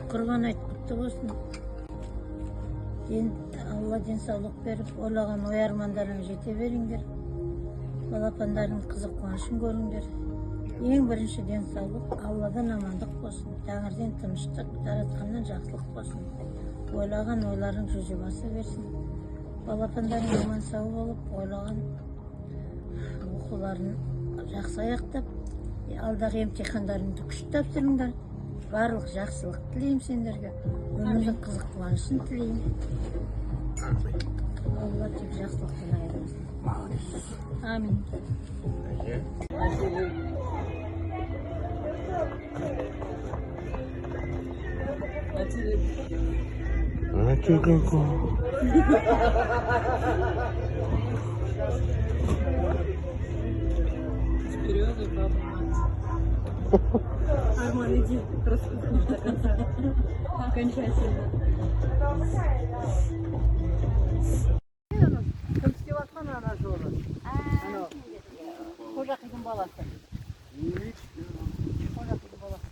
Kurban ayt kutlu olsun. Allah денсаулық беріп, ойлаған ой армандарыңа жете беріңдер. Балапандарың қызық қуанышын көріңдер. Ең бірінші денсаулық, Алладан амандық болсын. Тәңірден тыныштық, жаратқаннан жақсылық болсын. Ойлаған ойларың жүзе баса берсін. Балапандарың аман сау болып, ойлаған оқуларын жақсы аяқтап, алдағы емтихандарыңды күшті тапсырыңдар. Барлық жақсылық тілеймін сендерге. Өмірдің қызық қуанышын тілеймін. Алла тек жақсылықтан айырмасын. Амин. Вперед и папа, мать. Арман, иди, распутнешь до конца. Окончательно. Kım isteyatkan ana жолы. Ana. Koca kızın balası. Koca kızın balası.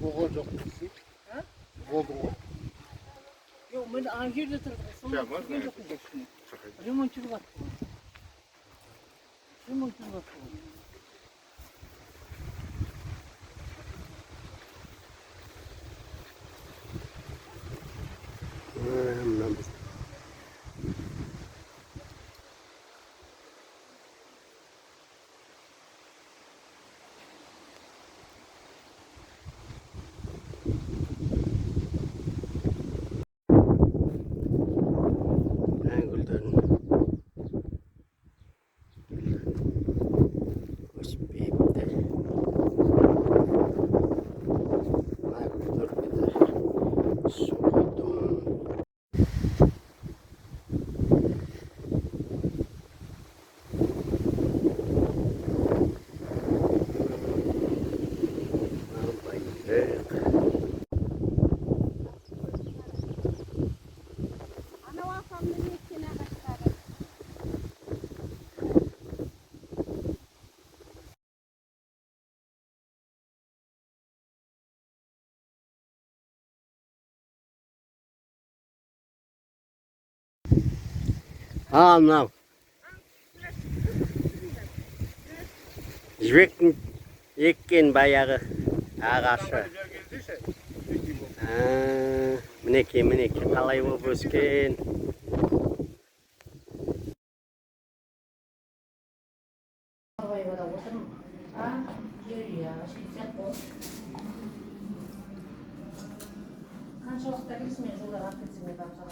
Boğa жоқ дейсің? Болды ғой. Yok, ben ана жерде тұрдым. Сонда келген жоқпын. Ремонтчылық аттым. Ремонтчылық аттым. Anam. Жібектің еккен баяғы ағашы. Мінеке, қалай болып өскен. Қаншалықта келсін мен жолдар ақытсымен тапсырып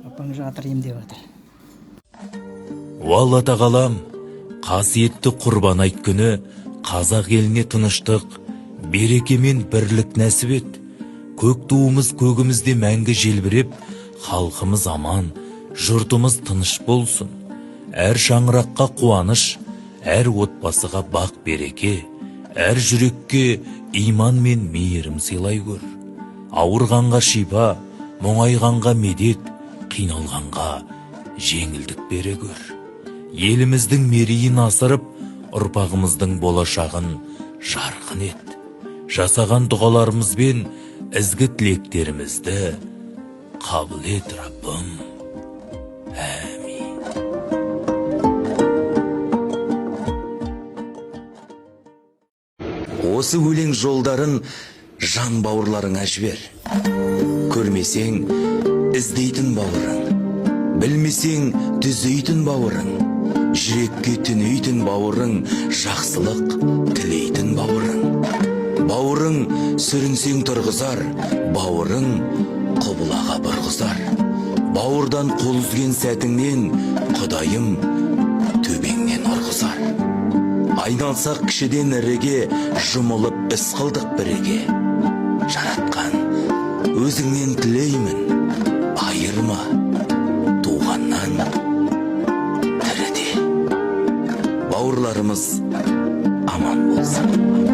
Апаң жатыр емдеп жатыр. Алла тағалам, қасиетті құрбан айт күні қазақ еліне тыныштық, береке мен бірлік нәсіп ет. Көк туымыз көгімізде мәңгі желбіреп, халқымыз аман, жұртымыз тыныш болсын. Әр шаңыраққа қуаныш, әр отбасыға бақ береке, әр жүрекке иман мен мейірім сыйлай көр. Ауырғанға шипа, мұңайғанға медет, қиналғанға жеңілдік бере көр. Еліміздің мерейін асырып, ұрпағымыздың болашағын жарқын ет. Жасаған дұғаларымызбен ізгі тілектерімізді қабыл ет, Раббым. Әмин. Осы өлең жолдарын жан бауырларыңа жібер. Көрмесең, іздейтін бауырың, білмесең, түзейтін бауырың, жүрекке түнейтін бауырың, жақсылық тілейтін бауырың. Бауырың сүрінсең тұрғызар, бауырың құбылаға бұрғызар. Бауырдан қол үзген сәтіңнен, Құдайым төбеңнен ұрғызар. Айналсақ кішіден іріге, жұмылып іс қылдық бірге. Жаратқан, өзіңнен тілеймін, айырма туғаннан тіріде. Бауырларымыз аман болсын.